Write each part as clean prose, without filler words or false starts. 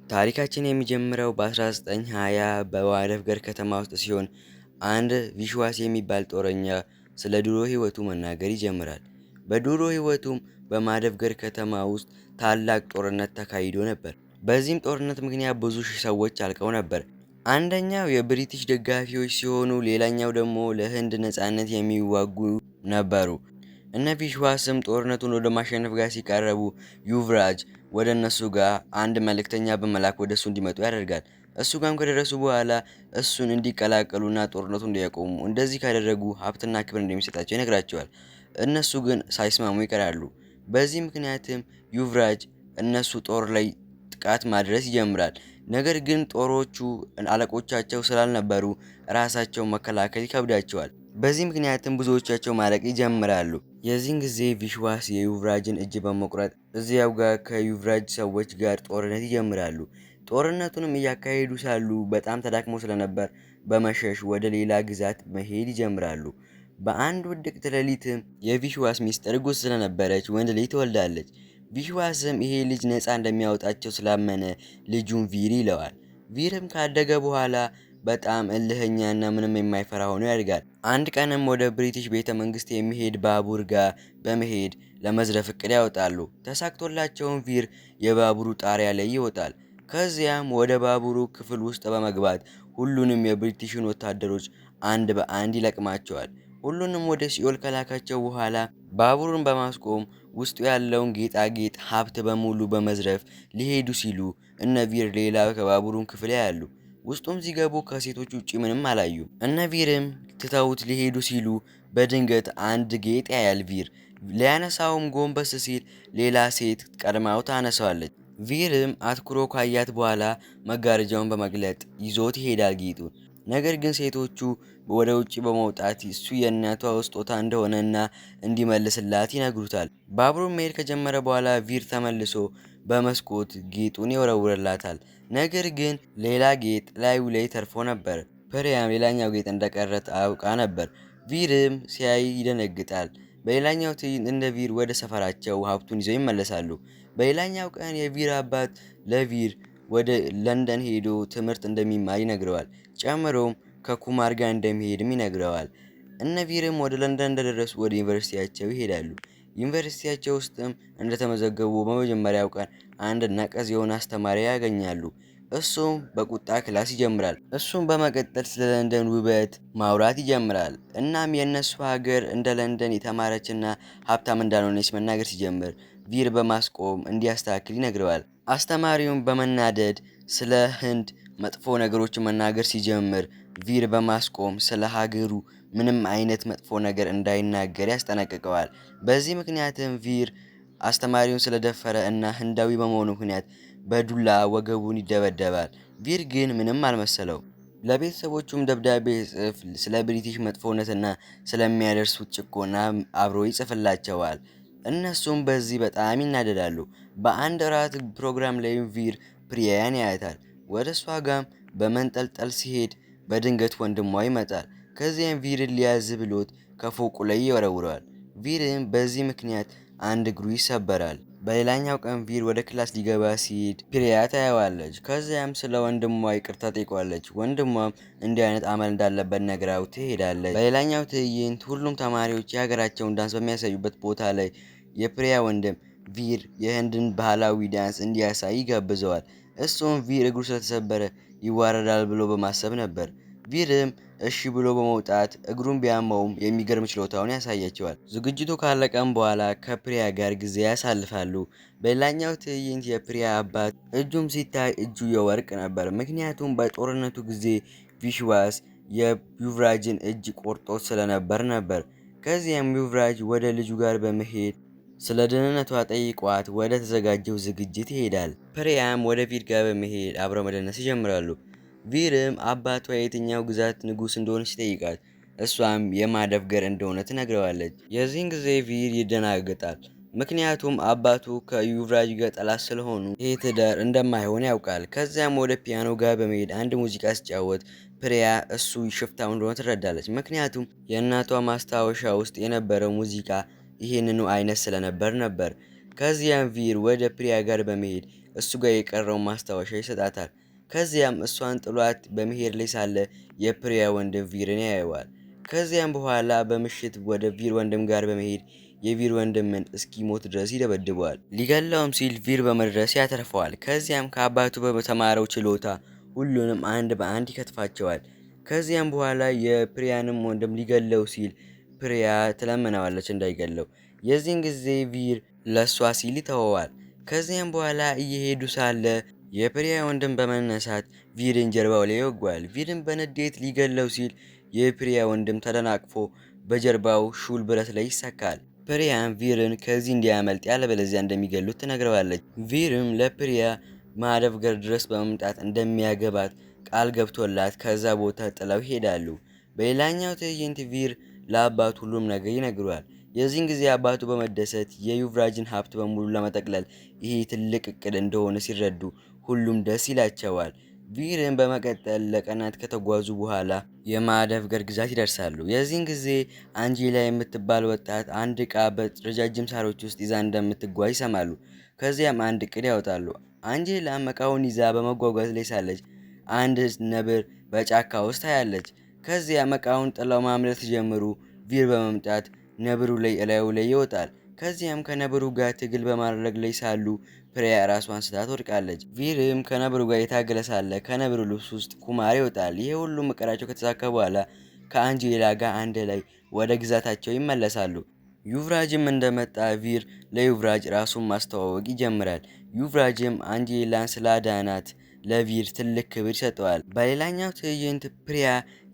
ታሪካችን የሚጀምረው በ1920 በዋደፍገር ከተማ ውስጥ ሲሆን አንድ ቪሽዋስ የሚባል ጦረኛ ስለ ድሮ ህይወቱ መናገር ይጀምራል። በድሮ ህይወቱም በማደፍገር ከተማ ውስጥ ታላቅ ጦርነት ተካሂዶ ነበር። በዚህም ጦርነት ምክንያት ብዙ ሺህ ሰዎች አልቀው ነበር። አንደኛው የብሪቲሽ ደጋፊዎች ሲሆኑ ሌላኛው ደግሞ ለህንድ ነፃነት የሚዋጉ ነበሩ። እነ ቪሽዋስም ጦርነቱን ወደ ማሸነፍ ጋር ሲቃረቡ ዩቭራጅ ወደ እነሱ ጋር አንድ መልእክተኛ በመላክ ወደ እሱ እንዲመጡ ያደርጋል። እሱ ጋርም ከደረሱ በኋላ እሱን እንዲቀላቀሉና ጦርነቱ እንዲያቆሙ እንደዚህ ካደረጉ ሀብትና ክብር እንደሚሰጣቸው ይነግራቸዋል። እነሱ ግን ሳይስማሙ ይቀራሉ። በዚህ ምክንያትም ዩቭራጅ እነሱ ጦር ላይ ጥቃት ማድረስ ይጀምራል። ነገር ግን ጦሮቹ አለቆቻቸው ስላልነበሩ ራሳቸውን መከላከል ይከብዳቸዋል። በዚህ ምክንያትም ብዙዎቻቸው ማለቅ ይጀምራሉ። የዚህን ጊዜ ቪሽዋስ የዩቭራጅን እጅ በመቁረጥ እዚያው ጋር ከዩቭራጅ ሰዎች ጋር ጦርነት ይጀምራሉ። ጦርነቱንም እያካሄዱ ሳሉ በጣም ተዳክመው ስለነበር በመሸሽ ወደ ሌላ ግዛት መሄድ ይጀምራሉ። በአንድ ውድቅት ሌሊትም የቪሽዋስ ሚስት እርጉዝ ስለነበረች ወንድ ልጅ ትወልዳለች። ቪሽዋስም ይሄ ልጅ ነፃ እንደሚያወጣቸው ስላመነ ልጁን ቪር ይለዋል። ቪርም ካደገ በኋላ በጣም እልህኛና ምንም የማይፈራ ሆኖ ያድጋል። አንድ ቀንም ወደ ብሪቲሽ ቤተ መንግስት የሚሄድ ባቡር ጋር በመሄድ ለመዝረፍ እቅድ ያወጣሉ። ተሳክቶላቸውን ቪር የባቡሩ ጣሪያ ላይ ይወጣል። ከዚያም ወደ ባቡሩ ክፍል ውስጥ በመግባት ሁሉንም የብሪቲሽን ወታደሮች አንድ በአንድ ይለቅማቸዋል። ሁሉንም ወደ ሲኦል ከላካቸው በኋላ ባቡሩን በማስቆም ውስጡ ያለውን ጌጣጌጥ ሀብት በሙሉ በመዝረፍ ሊሄዱ ሲሉ እነ ቪር ሌላ ከባቡሩን ክፍል ያያሉ። ውስጡም ሲገቡ ከሴቶች ውጪ ምንም አላዩ። እነ ቪርም ትተውት ሊሄዱ ሲሉ በድንገት አንድ ጌጥ ያያል። ቪር ሊያነሳውም ጎንበስ ሲል ሌላ ሴት ቀድማው ታነሳዋለች። ቪርም አትኩሮ ካያት በኋላ መጋረጃውን በመግለጥ ይዞት ይሄዳል ጌጡን። ነገር ግን ሴቶቹ ወደ ውጭ በመውጣት እሱ የእናቷ ስጦታ እንደሆነና እንዲመልስላት ይነግሩታል። ባቡሩን መሄድ ከጀመረ በኋላ ቪር ተመልሶ በመስኮት ጌጡን ይወረውርላታል። ነገር ግን ሌላ ጌጥ ላዩ ላይ ተርፎ ነበር። ፕሪያም ሌላኛው ጌጥ እንደቀረት አውቃ ነበር። ቪርም ሲያይ ይደነግጣል። በሌላኛው ትዕይንት እንደ ቪር ወደ ሰፈራቸው ሀብቱን ይዘው ይመለሳሉ። በሌላኛው ቀን የቪር አባት ለቪር ወደ ለንደን ሄዶ ትምህርት እንደሚማር ይነግረዋል። ጨምሮም ከኩማር ጋር እንደሚሄድም ይነግረዋል። እነ ቪርም ወደ ለንደን እንደደረሱ ወደ ዩኒቨርሲቲያቸው ይሄዳሉ። ዩኒቨርሲቲያቸው ውስጥም እንደተመዘገቡ በመጀመሪያው ቀን አንድ ነቀዝ የሆነ አስተማሪ ያገኛሉ። እሱም በቁጣ ክላስ ይጀምራል። እሱም በመቀጠል ስለ ለንደን ውበት ማውራት ይጀምራል። እናም የእነሱ ሀገር እንደ ለንደን የተማረችና ሀብታም እንዳልሆነች መናገር ሲጀምር ቪር በማስቆም እንዲያስተካክል ይነግረዋል። አስተማሪውም በመናደድ ስለ ህንድ መጥፎ ነገሮችን መናገር ሲጀምር ቪር በማስቆም ስለ ሀገሩ ምንም አይነት መጥፎ ነገር እንዳይናገር ያስጠነቅቀዋል። በዚህ ምክንያትም ቪር አስተማሪውን ስለደፈረ እና ህንዳዊ በመሆኑ ምክንያት በዱላ ወገቡን ይደበደባል። ቪር ግን ምንም አልመሰለው። ለቤተሰቦቹም ደብዳቤ ጽፍ ስለ ብሪቲሽ መጥፎነትና ስለሚያደርሱት ጭቆና አብሮ ይጽፍላቸዋል። እነሱም በዚህ በጣም ይናደዳሉ። በአንድ እራት ፕሮግራም ላይ ቪር ፕሪያን ያያታል። ወደ እሷ ጋም በመንጠልጠል ሲሄድ በድንገት ወንድሟ ይመጣል። ከዚያም ቪርን ሊያዝ ብሎት ከፎቁ ላይ ይወረውረዋል። ቪርም በዚህ ምክንያት አንድ እግሩ ይሰበራል። በሌላኛው ቀን ቪር ወደ ክላስ ሊገባ ሲሄድ ፕሪያ ታየዋለች። ከዚያም ስለ ወንድሟ ይቅርታ ጠይቋለች። ወንድሟም እንዲህ አይነት አመል እንዳለበት ነግራው ትሄዳለች። በሌላኛው ትዕይንት ሁሉም ተማሪዎች የሀገራቸውን ዳንስ በሚያሳዩበት ቦታ ላይ የፕሪያ ወንድም ቪር የህንድን ባህላዊ ዳንስ እንዲያሳይ ይጋብዘዋል። እሱም ቪር እግሩ ስለተሰበረ ይዋረዳል ብሎ በማሰብ ነበር። ቪርም እሺ ብሎ በመውጣት እግሩን ቢያመውም የሚገርም ችሎታውን ያሳያቸዋል። ዝግጅቱ ካለቀም በኋላ ከፕሪያ ጋር ጊዜ ያሳልፋሉ። በሌላኛው ትዕይንት የፕሪያ አባት እጁም ሲታይ እጁ የወርቅ ነበር። ምክንያቱም በጦርነቱ ጊዜ ቪሽዋስ የዩቭራጅን እጅ ቆርጦት ስለነበር ነበር። ከዚያም ዩቭራጅ ወደ ልጁ ጋር በመሄድ ስለ ደህንነቷ ጠይቋት ወደ ተዘጋጀው ዝግጅት ይሄዳል። ፕሪያም ወደ ቪር ጋር በመሄድ አብረው መደነስ ይጀምራሉ። ቪርም አባቷ የትኛው ግዛት ንጉስ እንደሆነች ይጠይቃት። እሷም የማደፍገር እንደሆነ ትነግረዋለች። የዚህን ጊዜ ቪር ይደናገጣል። ምክንያቱም አባቱ ከዩቭራጅ ጋር ጠላት ስለሆኑ ይህ ትዳር እንደማይሆን ያውቃል። ከዚያም ወደ ፒያኖ ጋር በመሄድ አንድ ሙዚቃ ሲጫወት ፕሪያ እሱ ሽፍታው እንደሆነ ትረዳለች። ምክንያቱም የእናቷ ማስታወሻ ውስጥ የነበረው ሙዚቃ ይህንኑ አይነት ስለነበር ነበር። ከዚያም ቪር ወደ ፕሪያ ጋር በመሄድ እሱ ጋር የቀረውን ማስታወሻ ይሰጣታል። ከዚያም እሷን ጥሏት በመሄድ ላይ ሳለ የፕሪያ ወንድም ቪርን ያየዋል። ከዚያም በኋላ በምሽት ወደ ቪር ወንድም ጋር በመሄድ የቪር ወንድምን እስኪሞት ድረስ ይደበድበዋል። ሊገላውም ሲል ቪር በመድረስ ያተርፈዋል። ከዚያም ከአባቱ በተማረው ችሎታ ሁሉንም አንድ በአንድ ይከትፋቸዋል። ከዚያም በኋላ የፕሪያንም ወንድም ሊገለው ሲል ፕሪያ ትለምነዋለች እንዳይገለው። የዚህን ጊዜ ቪር ለሷ ሲል ይተወዋል። ከዚያም በኋላ እየሄዱ ሳለ የፕሪያ ወንድም በመነሳት ቪርን ጀርባው ላይ ይወጓል። ቪርን በንዴት ሊገለው ሲል የፕሪያ ወንድም ተደናቅፎ በጀርባው ሹል ብረት ላይ ይሰካል። ፕሪያም ቪርን ከዚህ እንዲያመልጥ ያለበለዚያ እንደሚገሉት ትነግረዋለች። ቪርም ለፕሪያ ማደፍገር ድረስ በመምጣት እንደሚያገባት ቃል ገብቶላት ከዛ ቦታ ጥለው ይሄዳሉ። በሌላኛው ትዕይንት ቪር ለአባቱ ሁሉም ነገር ይነግረዋል። የዚህን ጊዜ አባቱ በመደሰት የዩቭራጅን ሀብት በሙሉ ለመጠቅለል ይሄ ትልቅ እቅድ እንደሆነ ሲረዱ ሁሉም ደስ ይላቸዋል። ቪርን በመቀጠል ለቀናት ከተጓዙ በኋላ የማደፍገር ግዛት ይደርሳሉ። የዚህን ጊዜ አንጄላ የምትባል ወጣት አንድ ዕቃ በረጃጅም ሳሮች ውስጥ ይዛ እንደምትጓዝ ይሰማሉ። ከዚያም አንድ እቅድ ያወጣሉ። አንጄላም ዕቃውን ይዛ በመጓጓዝ ላይ ሳለች አንድ ነብር በጫካ ውስጥ ታያለች። ከዚያም ዕቃውን ጥለው ማምለጥ ሲጀምሩ ቪር በመምጣት ነብሩ ላይ እላዩ ላይ ይወጣል። ከዚያም ከነብሩ ጋር ትግል በማድረግ ላይ ሳሉ ፕሪያ ራሷን ስታ ትወድቃለች። ቪርም ከነብሩ ጋር የታገለ ሳለ ከነብሩ ልብስ ውስጥ ኩማር ይወጣል። ይሄ ሁሉም እቅዳቸው ከተሳካ በኋላ ከአንጄላ ጋር አንድ ላይ ወደ ግዛታቸው ይመለሳሉ። ዩቭራጅም እንደመጣ ቪር ለዩቭራጅ ራሱን ማስተዋወቅ ይጀምራል። ዩቭራጅም አንጄላን ስላዳናት ለቪር ትልቅ ክብር ይሰጠዋል። በሌላኛው ትዕይንት ፕሪያ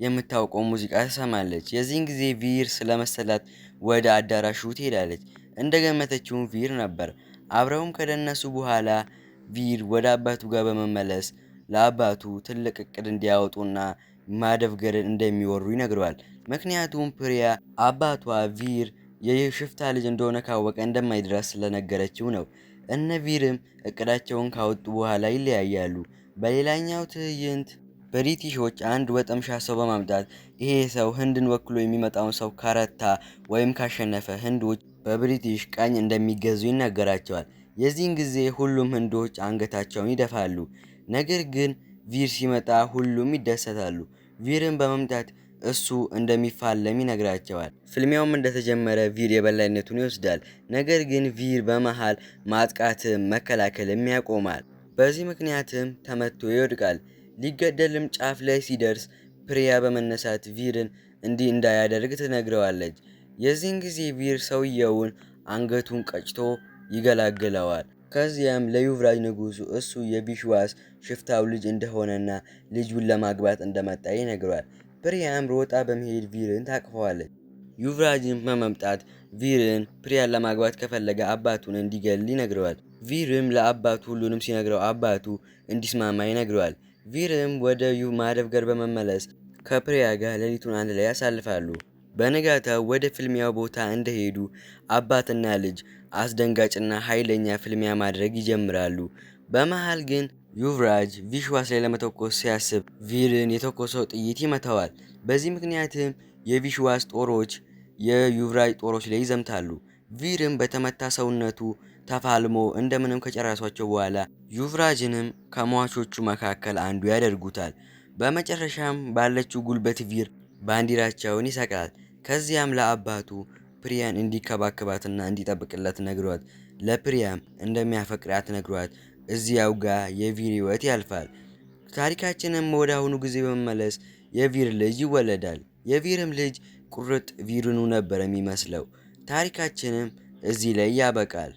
የምታውቀው ሙዚቃ ትሰማለች። የዚህን ጊዜ ቪር ስለመሰላት ወደ አዳራሹ ትሄዳለች። እንደገመተችውም ቪር ነበር። አብረውም ከደነሱ በኋላ ቪር ወደ አባቱ ጋር በመመለስ ለአባቱ ትልቅ እቅድ እንዲያወጡና ማደፍገርን እንደሚወሩ ይነግረዋል። ምክንያቱም ፕሪያ አባቷ ቪር የሽፍታ ልጅ እንደሆነ ካወቀ እንደማይድረስ ስለነገረችው ነው። እነ ቪርም እቅዳቸውን ካወጡ በኋላ ይለያያሉ። በሌላኛው ትዕይንት ብሪቲሾች አንድ ወጠምሻ ሰው በማምጣት ይሄ ሰው ህንድን ወክሎ የሚመጣውን ሰው ካረታ ወይም ካሸነፈ ህንዶች በብሪቲሽ ቀኝ እንደሚገዙ ይነገራቸዋል። የዚህን ጊዜ ሁሉም ህንዶች አንገታቸውን ይደፋሉ። ነገር ግን ቪር ሲመጣ ሁሉም ይደሰታሉ። ቪርን በመምጣት እሱ እንደሚፋለም ይነግራቸዋል። ፍልሚያውም እንደተጀመረ ቪር የበላይነቱን ይወስዳል። ነገር ግን ቪር በመሃል ማጥቃትም መከላከልም ያቆማል። በዚህ ምክንያትም ተመቶ ይወድቃል። ሊገደልም ጫፍ ላይ ሲደርስ ፕሪያ በመነሳት ቪርን እንዲህ እንዳያደርግ ትነግረዋለች። የዚህን ጊዜ ቪር ሰውየውን አንገቱን ቀጭቶ ይገላግለዋል። ከዚያም ለዩቭራጅ ንጉሱ እሱ የቢሽዋስ ሽፍታው ልጅ እንደሆነና ልጁን ለማግባት እንደመጣ ይነግረዋል። ፕሪያም ሮጣ በመሄድ ቪርን ታቅፈዋለች። ዩቭራጅን በመምጣት ቪርን ፕሪያን ለማግባት ከፈለገ አባቱን እንዲገል ይነግረዋል። ቪርም ለአባቱ ሁሉንም ሲነግረው አባቱ እንዲስማማ ይነግረዋል። ቪርም ወደ ማደፍገር በመመለስ ከፕሪያ ጋር ሌሊቱን አንድ ላይ ያሳልፋሉ። በነጋታው ወደ ፍልሚያው ቦታ እንደሄዱ አባትና ልጅ አስደንጋጭና ኃይለኛ ፍልሚያ ማድረግ ይጀምራሉ። በመሃል ግን ዩቭራጅ ቪሽዋስ ላይ ለመተኮስ ሲያስብ ቪርን የተኮሰው ጥይት ይመታዋል። በዚህ ምክንያትም የቪሽዋስ ጦሮች የዩቭራጅ ጦሮች ላይ ይዘምታሉ። ቪርም በተመታ ሰውነቱ ተፋልሞ እንደምንም ከጨረሷቸው በኋላ ዩቭራጅንም ከሟቾቹ መካከል አንዱ ያደርጉታል። በመጨረሻም ባለችው ጉልበት ቪር ባንዲራቸውን ይሰቅላል። ከዚያም ለአባቱ ፕሪያን እንዲከባከባትና እንዲጠብቅለት ነግሯት ለፕሪያም እንደሚያፈቅራት ነግሯት እዚያው ጋር የቪር ህይወት ያልፋል። ታሪካችንም ወደ አሁኑ ጊዜ በመመለስ የቪር ልጅ ይወለዳል። የቪርም ልጅ ቁርጥ ቪርኑ ነበር የሚመስለው። ታሪካችንም እዚህ ላይ ያበቃል።